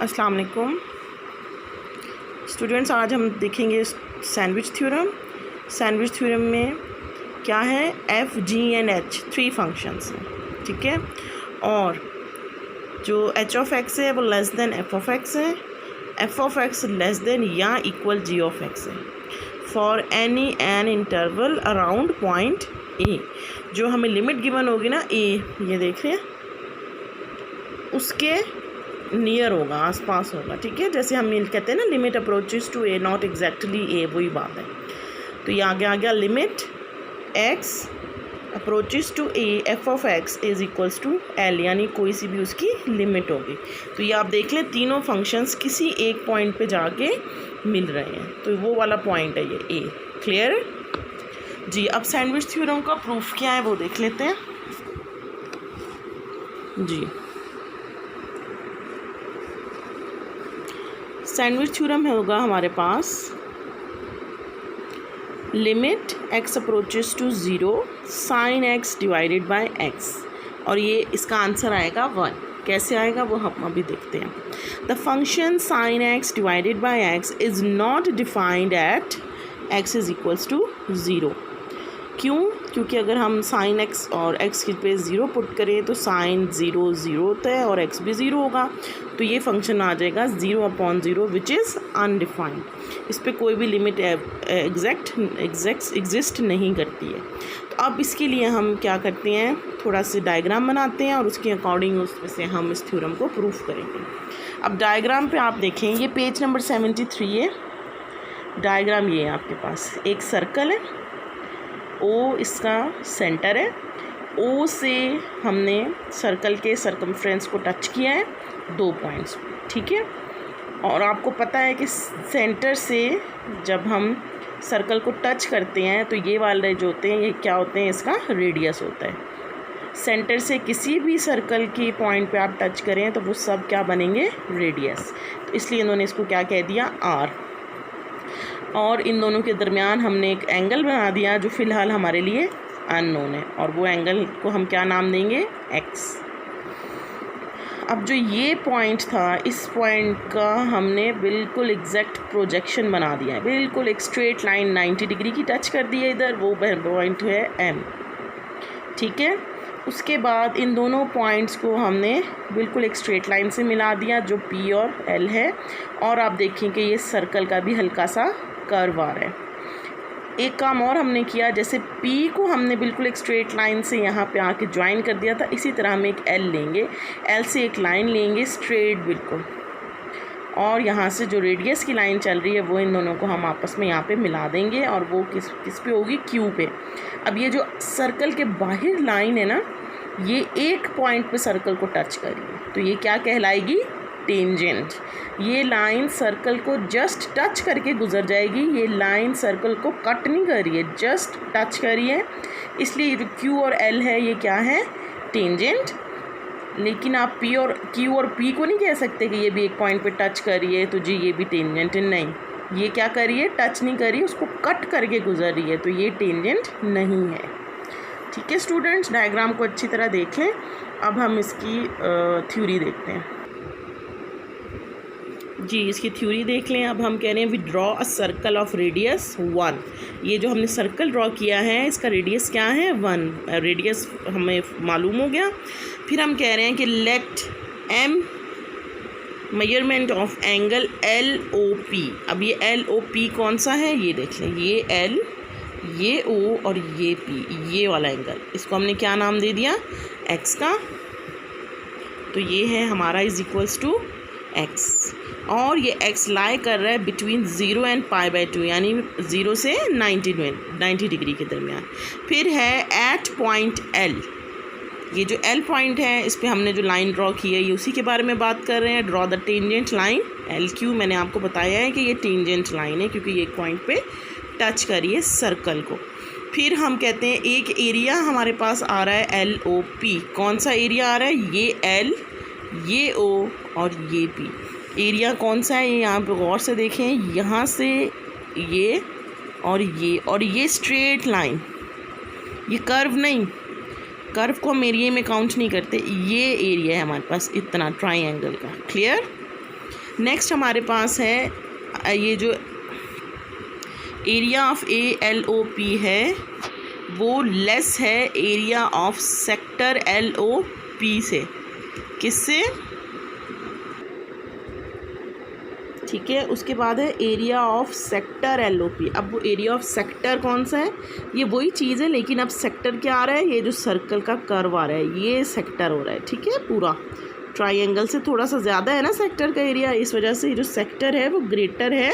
अस्सलाम वालेकुम स्टूडेंट्स, आज हम देखेंगे सैंडविच थ्योरम। सैंडविच थ्योरम में क्या है, F G and H three functions हैं, ठीक है। और जो एच ऑफ एक्स है वो less than f of x है, f of x less than या इक्वल जी ऑफ एक्स है for any an interval around point a. जो हमें लिमिट गिवन होगी ना ए, ये देख रहे हैं, उसके नियर होगा, आसपास होगा, ठीक है। जैसे हम कहते हैं ना, limit approaches to a not exactly a, वही बात है। तो ये आगे आ गया, limit x approaches to a f of x is equals to l, यानी कोई सी भी उसकी लिमिट होगी। तो ये आप देख लें, तीनों फंक्शंस किसी एक पॉइंट पे जाके मिल रहे हैं, तो वो वाला पॉइंट है ये ए। क्लियर जी। अब सैंडविच थ्योरम का प्रूफ क्या है वो देख लेते हैं जी। सैंडविच थ्योरम होगा हमारे पास, limit x approaches to zero sine x divided by x, और ये इसका आंसर आएगा 1। कैसे आएगा वो हम अभी देखते हैं। The function sine x divided by x is not defined at x is equals to zero. क्यों? क्योंकि अगर हम साइन एक्स और एक्स के पे ज़ीरो पुट करें तो साइन ज़ीरो ज़ीरो होता है और एक्स भी ज़ीरो होगा, तो ये फंक्शन आ जाएगा 0/0 विच इज़ अनडिफाइंड। इस पर कोई भी लिमिट एग्जिस्ट नहीं करती है। तो अब इसके लिए हम क्या करते हैं, थोड़ा सा डायग्राम बनाते हैं और उसके अकॉर्डिंग उसमें से हम इस थ्योरम को प्रूफ करेंगे। अब डायग्राम पे आप देखें, ये पेज नंबर 73 है। डायग्राम ये है आपके पास, एक सर्कल है, ओ इसका सेंटर है, ओ से हमने सर्कल के सर्कमफ्रेंस को टच किया है 2 पॉइंट्स, ठीक है। और आपको पता है कि सेंटर से जब हम सर्कल को टच करते हैं तो ये वाले जो होते हैं, ये क्या होते हैं, इसका रेडियस होता है। सेंटर से किसी भी सर्कल के पॉइंट पे आप टच करें तो वो सब क्या बनेंगे, रेडियस। तो इसलिए इन्होंने इसको क्या कह दिया, आर। और इन दोनों के दरमियान हमने एक एंगल बना दिया जो फ़िलहाल हमारे लिए अननोन है, और वो एंगल को हम क्या नाम देंगे, एक्स। अब जो ये पॉइंट था, इस पॉइंट का हमने बिल्कुल एग्जैक्ट प्रोजेक्शन बना दिया है, बिल्कुल एक स्ट्रेट लाइन 90 डिग्री की टच कर दी है इधर, वो पॉइंट है एम, ठीक है। उसके बाद इन दोनों पॉइंट्स को हमने बिल्कुल एक स्ट्रेट लाइन से मिला दिया जो पी और एल है, और आप देखें कि ये सर्कल का भी हल्का सा कर्व आ रहा है। एक काम और हमने किया, जैसे P को हमने बिल्कुल एक स्ट्रेट लाइन से यहाँ पे आके ज्वाइन कर दिया था, इसी तरह हम एक L लेंगे, L से एक लाइन लेंगे स्ट्रेट बिल्कुल, और यहाँ से जो रेडियस की लाइन चल रही है वो इन दोनों को हम आपस में यहाँ पे मिला देंगे, और वो किस पे होगी, Q पे। अब ये जो सर्कल के बाहर लाइन है ना, ये एक पॉइंट पे सर्कल को टच कर रही है, तो ये क्या कहलाएगी, टेंजेंट। ये लाइन सर्कल को जस्ट टच करके गुजर जाएगी, ये लाइन सर्कल को कट नहीं कर रही है, जस्ट टच कर रही है, इसलिए जो Q और L है ये क्या है, टेंजेंट। लेकिन आप Q और P को नहीं कह सकते कि ये भी एक पॉइंट पे टच कर रही है तो जी ये भी टेंजेंट है, नहीं, ये क्या कर रही है, टच नहीं कर रही है, उसको कट करके गुजर रही है, तो ये टेंजेंट नहीं है, ठीक है। स्टूडेंट्स, डायग्राम को अच्छी तरह देखें। अब हम इसकी थ्योरी देखते हैं जी। इसकी थ्योरी देख लें। अब हम कह रहे हैं, we draw a circle of radius 1। ये जो हमने सर्कल ड्रॉ किया है इसका रेडियस क्या है, 1, रेडियस हमें मालूम हो गया। फिर हम कह रहे हैं कि let them measurement of angle L O P. अब ये एल ओ पी कौन सा है, ये देख लें, ये एल, ये ओ और ये पी, ये वाला एंगल, इसको हमने क्या नाम दे दिया, एक्स का। तो ये है हमारा इज इक्वल्स टू एक्स, और ये एक्स लाई कर रहा है बिटवीन 0 एंड π/2, यानी 0 से 90 डिग्री के दरमियान। फिर है एट पॉइंट एल, ये जो एल पॉइंट है इस पे हमने जो लाइन ड्रॉ की है ये उसी के बारे में बात कर रहे हैं। Draw the tangent line L Q. मैंने आपको बताया है कि ये टेंजेंट लाइन है क्योंकि ये एक पॉइंट पे टच करिए सर्कल को। फिर हम कहते हैं एक एरिया हमारे पास आ रहा है एल ओ पी। कौन सा एरिया आ रहा है, ये एल, ये ओ और ये पी। एरिया कौन सा है, ये यहाँ पे गौर से देखें, यहाँ से ये और ये स्ट्रेट लाइन, ये कर्व नहीं, कर्व को हम एरिया में काउंट नहीं करते, ये एरिया है हमारे पास इतना ट्राइंगल का। क्लियर? नेक्स्ट हमारे पास है ये जो एरिया ऑफ ALOP है वो लेस है एरिया ऑफ सेक्टर LOP से। किससे? ठीक है, उसके बाद है एरिया ऑफ सेक्टर LOP। अब वो एरिया ऑफ सेक्टर कौन सा है? ये वही चीज़ है, लेकिन अब सेक्टर क्या आ रहा है? ये जो सर्कल का कर्व आ रहा है ये सेक्टर हो रहा है। ठीक है, पूरा ट्राइंगल से थोड़ा सा ज़्यादा है ना सेक्टर का एरिया, इस वजह से ये जो सेक्टर है वो ग्रेटर है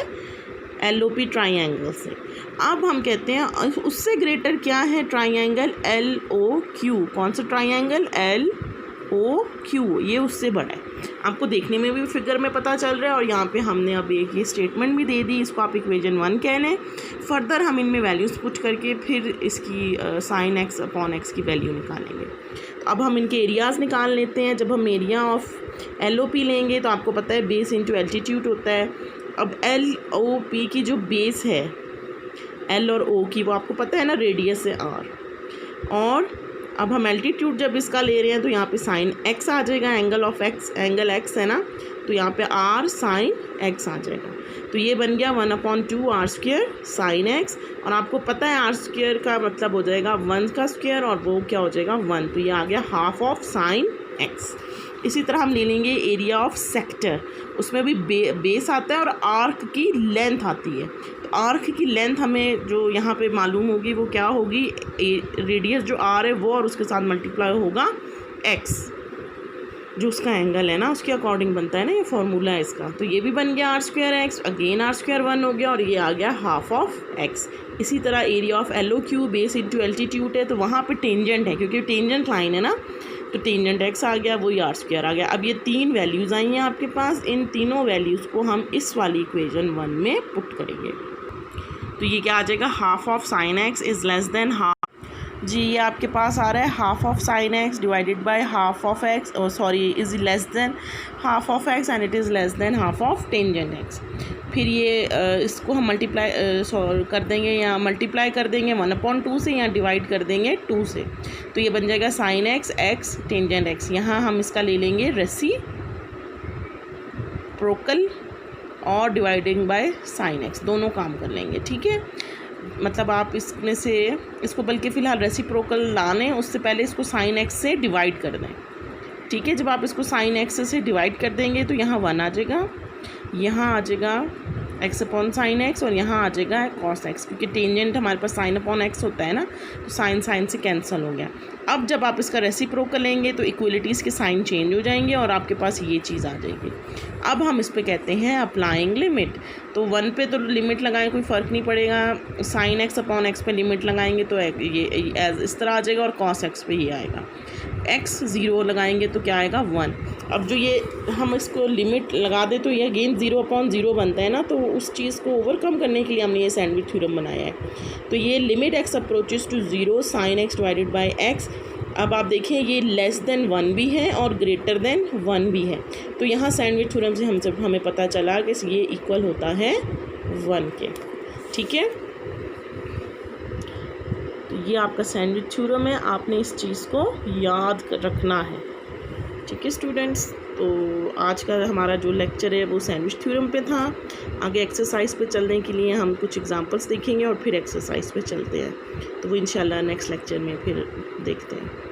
LOP ट्राइंगल से। अब हम कहते हैं उससे ग्रेटर क्या है? Triangle LOQ। कौन सा ट्राइंगल? LOQ, ये उससे बड़ा है। आपको देखने में भी फिगर में पता चल रहा है, और यहाँ पे हमने अब एक ये स्टेटमेंट भी दे दी, इसको आप इक्वेशन 1 कह लें। फर्दर हम इनमें वैल्यूज़ पुट करके फिर इसकी sin x अपॉन x की वैल्यू निकालेंगे। तो अब हम इनके एरियाज़ निकाल लेते हैं। जब हम एरिया ऑफ LOP लेंगे तो आपको पता है बेस इंटू एल्टीट्यूड होता है। अब LOP की जो बेस है L और O की, वो आपको पता है ना, रेडियस है R। और अब हम एल्टीट्यूड जब इसका ले रहे हैं तो यहाँ पे साइन x आ जाएगा, angle of x, angle x है ना, तो यहाँ पे R साइन x आ जाएगा। तो ये बन गया 1/2 R² साइन x। और आपको पता है R² का मतलब हो जाएगा 1 का स्क्वायर, और वो क्या हो जाएगा 1, तो ये आ गया हाफ ऑफ साइन x। इसी तरह हम ले लेंगे एरिया ऑफ सेक्टर, उसमें भी बेस आता है और आर्क की लेंथ आती है। तो आर्क की लेंथ हमें जो यहाँ पे मालूम होगी वो क्या होगी? रेडियस जो R है वो, और उसके साथ मल्टीप्लाई होगा x, जो उसका एंगल है ना उसके अकॉर्डिंग बनता है ना, ये फॉर्मूला है इसका। तो ये भी बन गया R² x, अगेन R² 1 हो गया, और ये आ गया हाफ ऑफ x। इसी तरह area of LOQ base into altitude है, तो वहाँ पे टेंजेंट है, क्योंकि टेंजेंट लाइन है ना, तो टेंजेंट x आ गया, वही R² आ गया। अब ये 3 वैल्यूज़ आई हैं आपके पास, इन तीनों वैल्यूज़ को हम इस वाली इक्वेशन 1 में पुट करेंगे। तो ये क्या आ जाएगा? Half of sine x is less than half, जी ये आपके पास आ रहा है half of sine x divided by half of x, sorry is less than half of x and it is less than half of tangent x। फिर ये इसको हम मल्टीप्लाई कर देंगे, या मल्टीप्लाई कर देंगे 1/2 से, या डिवाइड कर देंगे 2 से। तो ये बन जाएगा साइन x टेंजेंट x। यहाँ हम इसका ले लेंगे रेसिप्रोकल और डिवाइडिंग बाय साइन x, दोनों काम कर लेंगे। ठीक है, मतलब आप इसमें से इसको बल्कि फ़िलहाल रेसिप्रोकल लाने उससे पहले इसको साइन x से डिवाइड कर दें। ठीक है, जब आप इसको साइन x से डिवाइड कर देंगे तो यहाँ 1 आ जाएगा, यहाँ आ जाएगा x अपॉन साइन x, और यहाँ आ जाएगा कॉस x, क्योंकि टेंजेंट हमारे पास साइन अपॉन x होता है ना, तो साइन से कैंसिल हो गया। अब जब आप इसका रेसिप्रोकल लेंगे तो इक्वलिटीज़ के साइन चेंज हो जाएंगे और आपके पास ये चीज़ आ जाएगी। अब हम इस पे कहते हैं अप्लाइंग लिमिट। तो 1 पे तो लिमिट लगाएं, कोई फ़र्क नहीं पड़ेगा, साइन x अपॉन x पे लिमिट लगाएंगे तो ये इस तरह आ जाएगा, और कॉस x पे ये आएगा। x 0 लगाएंगे तो क्या आएगा 1। अब जो ये हम इसको लिमिट लगा दे तो ये अगेन 0/0 बनता है ना, तो उस चीज़ को ओवरकम करने के लिए हमने ये सैंडविच थ्योरम बनाया है। तो ये limit x approaches to 0 sine x divided by x। अब आप देखिए ये लेस देन 1 भी है और ग्रेटर देन 1 भी है, तो यहाँ सैंडविच थ्योरम से हमें पता चला कि ये इक्वल होता है 1 के। ठीक है, तो ये आपका सैंडविच थ्योरम है, आपने इस चीज़ को याद रखना है। ठीक है स्टूडेंट्स, तो आज का हमारा जो लेक्चर है वो सैंडविच थ्योरम पे था। आगे एक्सरसाइज पे चलने के लिए हम कुछ एग्जांपल्स देखेंगे और फिर एक्सरसाइज पे चलते हैं, तो वो इंशाल्लाह नेक्स्ट लेक्चर में फिर देखते हैं।